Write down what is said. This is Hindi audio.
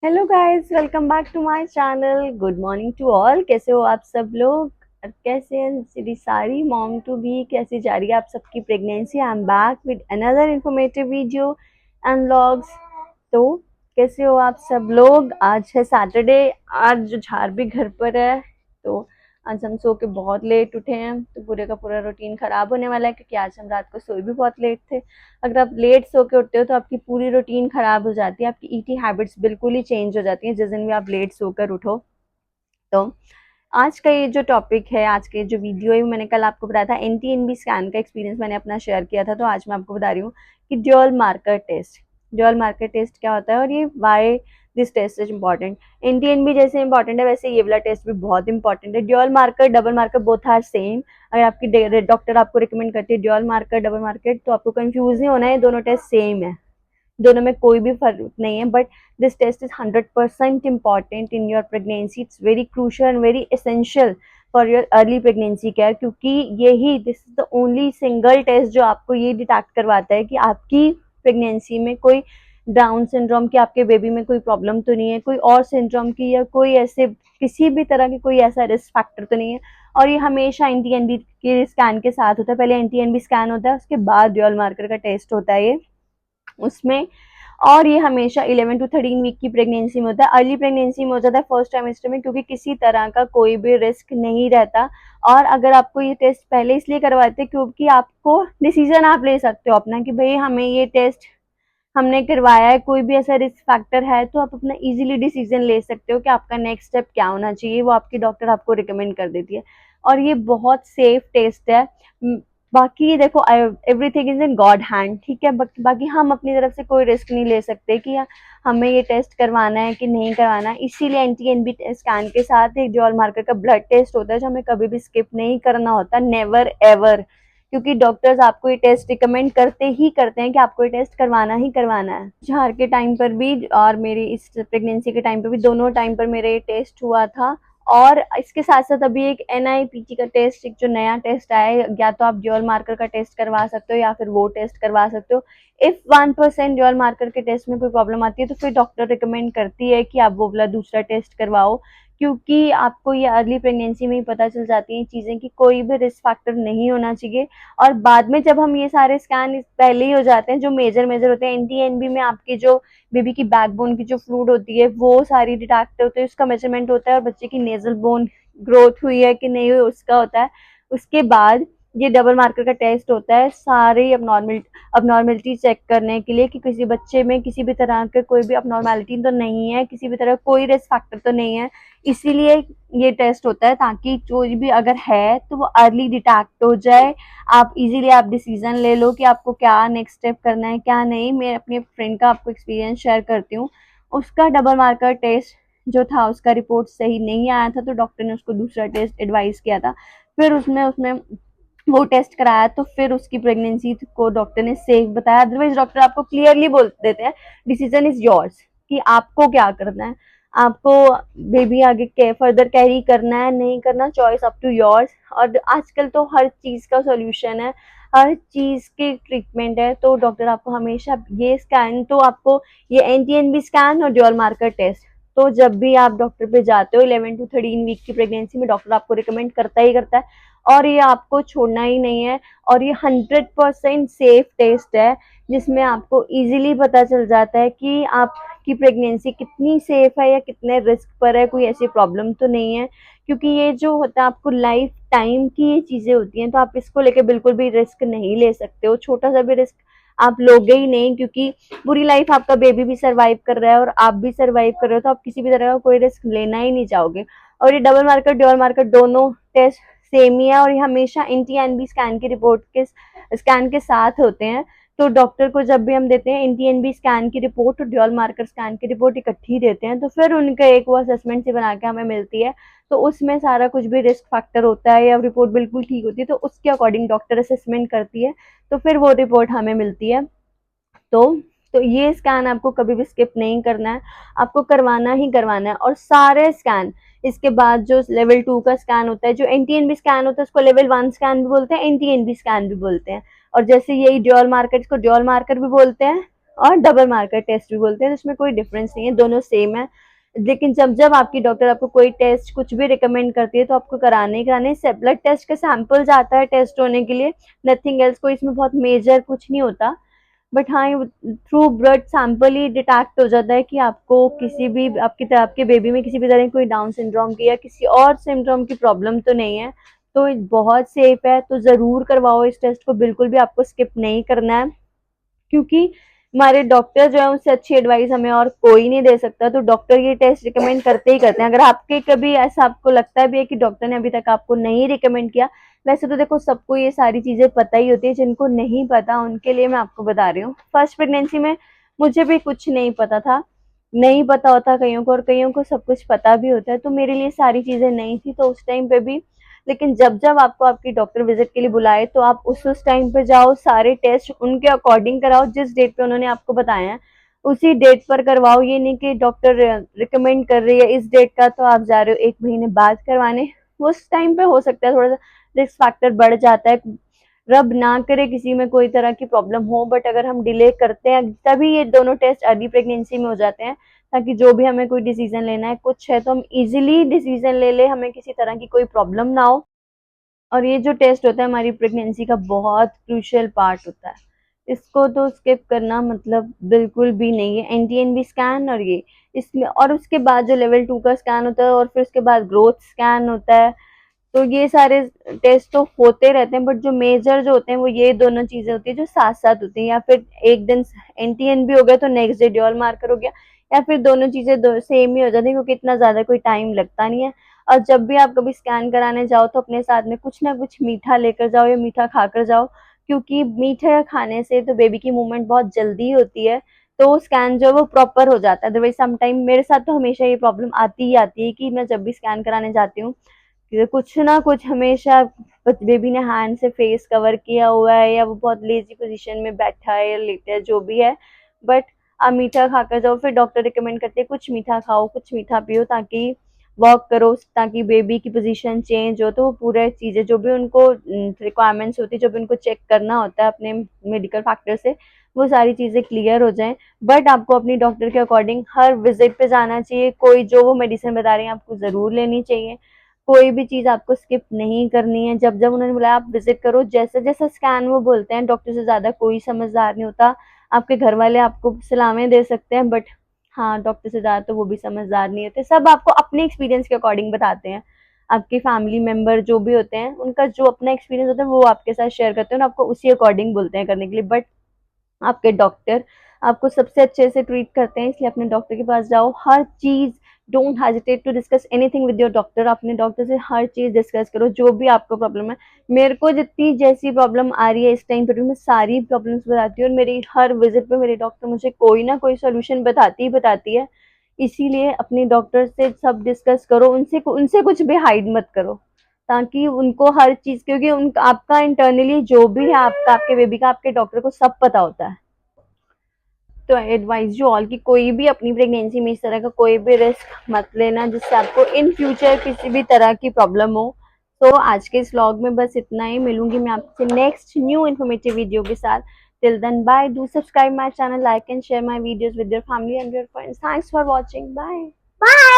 Hello guys, welcome back to my channel. Good morning to all. कैसे हो आप सब लोग और कैसे हैं मेरी सारी मॉम टू बी? कैसी जा रही है आप सबकी pregnancy? I am back with another informative video and vlogs. तो कैसे हो आप सब लोग? आज है सैटरडे। आज जो झार भी घर पर है, तो आज हम सो के बहुत लेट उठे हैं, तो पूरे का पूरा रूटीन खराब होने वाला है क्योंकि आज हम रात को सोए भी बहुत लेट थे। अगर आप लेट सो के उठते हो तो आपकी पूरी रूटीन खराब हो जाती है, आपकी ईटिंग हैबिट्स बिल्कुल ही चेंज हो जाती हैं जिस दिन भी आप लेट सोकर उठो। तो आज का ये जो टॉपिक है, आज के जो वीडियो है, मैंने कल आपको बताया था एनटीएनबी स्कैन का एक्सपीरियंस मैंने अपना शेयर किया था। तो आज मैं आपको बता रही हूँ कि dual marker test, dual marker test क्या होता है और ये why this test is important. NTNB जैसे इंपॉर्टेंट है वैसे ये वाला टेस्ट भी बहुत इंपॉर्टेंट है। Dual marker, double marker both are same. अगर आपकी डॉक्टर आपको रिकमेंड करती है ड्यूअल मार्कर, डबल मार्कर, तो आपको कंफ्यूज नहीं होना है, दोनों टेस्ट सेम है, दोनों में कोई भी फर्क नहीं है। But this test is 100% important in your pregnancy. It's very crucial and very essential for your early pregnancy care, क्योंकि यही this is the only single test जो आपको ये डिटेक्ट करवाता है कि आपकी प्रेगनेंसी में कोई डाउन सिंड्रोम की, आपके बेबी में कोई प्रॉब्लम तो नहीं है, कोई और सिंड्रोम की, या कोई ऐसे किसी भी तरह की कोई ऐसा रिस्क फैक्टर तो नहीं है। और ये हमेशा एनटीएनबी के स्कैन के साथ होता है। पहले एनटीएनबी स्कैन होता है, उसके बाद ड्यूअल मार्कर का टेस्ट होता है ये उसमें। और ये हमेशा 11 टू 13 वीक की प्रेगनेंसी में होता है। अर्ली प्रेगनेंसी में हो जाता है फर्स्ट ट्राइमेस्टर में, क्योंकि किसी तरह का कोई भी रिस्क नहीं रहता। और अगर आपको ये टेस्ट पहले इसलिए करवाते हैं क्योंकि आपको डिसीजन आप ले सकते हो अपना कि भाई हमें ये टेस्ट हमने करवाया है, कोई भी ऐसा रिस्क फैक्टर है तो आप अपना इजीली डिसीजन ले सकते हो कि आपका नेक्स्ट स्टेप क्या होना चाहिए, वो आपकी डॉक्टर आपको रिकमेंड कर देती है। और ये बहुत सेफ टेस्ट है। बाकी देखो, everything is in God hand, ठीक है। बाकी हम अपनी तरफ से कोई रिस्क नहीं ले सकते कि हमें ये टेस्ट करवाना है कि नहीं करवाना है। इसीलिए एनटीएनबी स्कैन के साथ एक ड्यूअल मार्कर का ब्लड टेस्ट होता है जो हमें कभी भी स्किप नहीं करना होता, नेवर एवर। क्योंकि डॉक्टर्स आपको ये टेस्ट रिकमेंड करते ही करते हैं कि आपको ये टेस्ट करवाना ही करवाना है। झार के टाइम पर भी और मेरी इस प्रेगनेंसी के टाइम पर भी, दोनों टाइम पर मेरा ये टेस्ट हुआ था। और इसके साथ साथ अभी एक एनआईपीटी का टेस्ट, एक जो नया टेस्ट आया है, या तो आप ड्यूअल मार्कर का टेस्ट करवा सकते हो या फिर वो टेस्ट करवा सकते हो। इफ 1% ड्यूअल मार्कर के टेस्ट में कोई प्रॉब्लम आती है तो फिर डॉक्टर रिकमेंड करती है कि आप वो वाला दूसरा टेस्ट करवाओ, क्योंकि आपको ये अर्ली प्रेगनेंसी में ही पता चल जाती हैं चीज़ें कि कोई भी रिस्क फैक्टर नहीं होना चाहिए। और बाद में जब हम ये सारे स्कैन पहले ही हो जाते हैं, जो मेजर मेजर होते हैं एनटीएनबी में, आपके जो बेबी की बैकबोन की जो फ्लूइड होती है वो सारी डिटेक्ट होती है, उसका मेजरमेंट होता है, और बच्चे की नेजल बोन ग्रोथ हुई है कि नहीं हुई उसका होता है। उसके बाद ये डबल मार्कर का टेस्ट होता है सारे अबनॉर्मलिटी चेक करने के लिए कि किसी बच्चे में किसी भी तरह के कोई भी अबनॉर्मलिटी तो नहीं है, किसी भी तरह कोई रिस्क फैक्टर तो नहीं है। इसीलिए ये टेस्ट होता है ताकि जो भी अगर है तो वो अर्ली डिटेक्ट हो जाए, आप इजीली आप डिसीजन ले लो कि आपको क्या नेक्स्ट स्टेप करना है क्या नहीं। मैं अपने फ्रेंड का आपको एक्सपीरियंस शेयर करती हूँ। उसका डबल मार्कर टेस्ट जो था उसका रिपोर्ट सही नहीं आया था, तो डॉक्टर ने उसको दूसरा टेस्ट एडवाइस किया था। फिर उसने उसमें वो टेस्ट कराया, तो फिर उसकी प्रेगनेंसी को डॉक्टर ने सेफ बताया। अदरवाइज डॉक्टर आपको क्लियरली बोल देते हैं डिसीजन इज योर्स, कि आपको क्या करना है, आपको बेबी आगे फर्दर कैरी करना है नहीं करना, चॉइस अप टू योर्स। और आजकल तो हर चीज़ का सॉल्यूशन है, हर चीज़ की ट्रीटमेंट है, तो डॉक्टर आपको हमेशा ये स्कैन, तो आपको ये एनटीएनबी स्कैन और ड्यूअल मार्कर टेस्ट, तो जब भी आप डॉक्टर पे जाते हो 11 टू 13 वीक की प्रेगनेंसी में, डॉक्टर आपको रिकमेंड करता ही करता है और ये आपको छोड़ना ही नहीं है। और ये 100% सेफ टेस्ट है जिसमें आपको इजीली पता चल जाता है कि आपकी प्रेगनेंसी कितनी सेफ है या कितने रिस्क पर है, कोई ऐसी प्रॉब्लम तो नहीं है। क्योंकि ये जो होता है आपको लाइफ टाइम की ये चीज़ें होती हैं, तो आप इसको लेके बिल्कुल भी रिस्क नहीं ले सकते हो, छोटा सा भी रिस्क आप लोगे ही नहीं, क्योंकि पूरी लाइफ आपका बेबी भी सर्वाइव कर रहा है और आप भी सर्वाइव कर रहे हो, तो आप किसी भी तरह का कोई रिस्क लेना ही नहीं चाहोगे। और ये डबल मार्कर ड्यूअल मार्कर दोनों टेस्ट सेम ही है, और ये हमेशा एनटीएनबी स्कैन की रिपोर्ट के स्कैन के साथ होते हैं। तो डॉक्टर को जब भी हम देते हैं एनटीएनबी स्कैन की रिपोर्ट और ड्यूअल मार्कर स्कैन की रिपोर्ट इकट्ठी देते हैं, तो फिर उनका एक वो असेसमेंट से बना के हमें मिलती है। तो उसमें सारा कुछ भी रिस्क फैक्टर होता है या रिपोर्ट बिल्कुल ठीक होती है, तो उसके अकॉर्डिंग डॉक्टर असेसमेंट करती है, तो फिर वो रिपोर्ट हमें मिलती है। तो तो ये स्कैन आपको कभी भी स्किप नहीं करना है, आपको करवाना ही करवाना है। और सारे स्कैन इसके बाद जो लेवल 2 का स्कैन होता है, जो एनटीएनबी स्कैन होता है उसको लेवल 1 स्कैन भी बोलते हैं, एनटीएनबी स्कैन भी बोलते हैं। और जैसे यही ड्यूअल मार्कर, इसको ड्यूअल मार्कर भी बोलते हैं और डबल मार्कर टेस्ट भी बोलते हैं, जिसमें कोई डिफरेंस नहीं है, दोनों सेम है। लेकिन जब जब आपकी डॉक्टर आपको कोई टेस्ट कुछ भी रिकमेंड करती है तो आपको कराने ही कराने। ब्लड टेस्ट का सैंपल जाता है टेस्ट होने के लिए, नथिंग एल्स, कोई इसमें बहुत मेजर कुछ नहीं होता। बट हाँ, थ्रू ब्लड सैंपल ही डिटेक्ट हो जाता है कि आपको किसी भी आपके बेबी में किसी भी तरह की कोई डाउन सिंड्रोम की या किसी और सिंड्रोम की प्रॉब्लम तो नहीं है। तो बहुत सेफ है, तो ज़रूर करवाओ इस टेस्ट को, बिल्कुल भी आपको स्किप नहीं करना है, क्योंकि हमारे डॉक्टर जो है उससे अच्छी एडवाइस हमें और कोई नहीं दे सकता। तो डॉक्टर ये टेस्ट रिकमेंड करते ही करते हैं। अगर आपके कभी ऐसा आपको लगता भी है कि डॉक्टर ने अभी तक आपको नहीं रिकमेंड किया, वैसे तो देखो सबको ये सारी चीजें पता ही होती है, जिनको नहीं पता उनके लिए मैं आपको बता रही हूँ। फर्स्ट प्रेगनेंसी में मुझे भी कुछ नहीं पता था, नहीं पता होता कईयों को, और कईयों को सब कुछ पता भी होता है, तो मेरे लिए सारी चीजें नहीं थी तो उस टाइम पे भी। लेकिन जब जब आपको आपकी डॉक्टर विजिट के लिए बुलाए तो आप उस टाइम पे जाओ, सारे टेस्ट उनके अकॉर्डिंग कराओ, जिस डेट पे उन्होंने आपको बताया है उसी डेट पर करवाओ। ये नहीं कि डॉक्टर रिकमेंड कर रही है इस डेट का तो आप जा रहे हो 1 महीने बाद करवाने, उस टाइम पे हो सकता है थोड़ा सा रिस्क फैक्टर बढ़ जाता है। रब ना करे किसी में कोई तरह की प्रॉब्लम हो, बट अगर हम डिले करते हैं तभी ये दोनों टेस्ट अर्ली प्रेगनेंसी में हो जाते हैं, ताकि जो भी हमें कोई डिसीजन लेना है कुछ है तो हम इजीली डिसीजन ले ले, हमें किसी तरह की कोई प्रॉब्लम ना हो। और ये जो टेस्ट होता है हमारी प्रेगनेंसी का बहुत क्रूशियल पार्ट होता है, इसको तो स्किप करना मतलब बिल्कुल भी नहीं है। एनटीएनबी स्कैन और ये इसमें, और उसके बाद जो लेवल 2 का स्कैन होता है और फिर उसके बाद ग्रोथ स्कैन होता है, तो ये सारे टेस्ट तो होते रहते हैं, बट जो मेजर जो होते हैं वो ये दोनों चीजें होती है जो साथ साथ होती हैं। या फिर एक दिन एनटीएनबी हो गया तो नेक्स्ट डे ड्यूअल मार्कर हो गया, या फिर दोनों चीजें सेम ही हो जाती है, क्योंकि इतना ज्यादा कोई टाइम लगता नहीं है। और जब भी आप कभी स्कैन कराने जाओ तो अपने साथ में कुछ ना कुछ मीठा लेकर जाओ या मीठा खाकर जाओ, क्योंकि मीठा खाने से तो बेबी की मूवमेंट बहुत जल्दी होती है, तो स्कैन जो है वो प्रॉपर हो जाता है। अदरवाइज समटाइम मेरे साथ तो हमेशा ये प्रॉब्लम आती ही आती है कि मैं जब भी स्कैन कराने जाती हूँ कुछ ना कुछ हमेशा बेबी ने हैंड से फेस कवर किया हुआ है, या वो बहुत लेजी पोजीशन में बैठा है या लेटा है, जो भी है। बट आप मीठा खाकर जाओ, फिर डॉक्टर रिकमेंड करते हैं कुछ मीठा खाओ कुछ मीठा पियो, ताकि वॉक करो, ताकि बेबी की पोजीशन चेंज हो, तो वो पूरे चीज़ें जो भी उनको रिक्वायरमेंट्स होती है, जो भी उनको चेक करना होता है अपने मेडिकल फैक्टर से, वो सारी चीज़ें क्लियर हो जाएं। बट आपको अपनी डॉक्टर के अकॉर्डिंग हर विजिट पे जाना चाहिए, कोई जो वो मेडिसिन बता रही है आपको ज़रूर लेनी चाहिए, कोई भी चीज़ आपको स्किप नहीं करनी है। जब जब उन्होंने बोला आप विजिट करो, जैसे जैसा स्कैन वो बोलते हैं, डॉक्टर से ज़्यादा कोई समझदार नहीं होता। आपके घर वाले आपको सलामें दे सकते हैं, बट हाँ, डॉक्टर से ज़्यादा तो वो भी समझदार नहीं होते, सब आपको अपने एक्सपीरियंस के अकॉर्डिंग बताते हैं। आपके फैमिली मेंबर जो भी होते हैं उनका जो अपना एक्सपीरियंस होता है वो आपके साथ शेयर करते हैं और आपको उसी अकॉर्डिंग बोलते हैं करने के लिए। बट आपके डॉक्टर आपको सबसे अच्छे से ट्रीट करते हैं, इसलिए अपने डॉक्टर के पास जाओ, हर चीज़, don't hesitate to discuss anything with your doctor. अपने डॉक्टर से हर चीज़ डिस्कस करो, जो भी आपको प्रॉब्लम है। मेरे को जितनी जैसी प्रॉब्लम आ रही है इस टाइम पर मैं सारी प्रॉब्लम्स बताती हूँ, और मेरी हर विजिट पे मेरी डॉक्टर मुझे कोई ना कोई सोल्यूशन बताती ही बताती है। इसीलिए अपने डॉक्टर से सब डिस्कस करो, उनसे उनसे कुछ भी हाइड मत करो, ताकि उनको हर चीज़, क्योंकि उन आपका इंटरनली जो भी है आपका, आपके बेबी का, आपके डॉक्टर को सब पता होता है। तो एडवाइस जो ऑल की कोई भी अपनी प्रेगनेंसी में इस तरह का कोई भी रिस्क मत लेना जिससे आपको इन फ्यूचर किसी भी तरह की प्रॉब्लम हो। तो आज के इस व्लॉग में बस इतना ही, मिलूंगी मैं आपसे नेक्स्ट न्यू इन्फॉर्मेटिव वीडियो के साथ। Till then bye, do subscribe my channel, like and share my videos with your family and your friends. Thanks for watching, bye.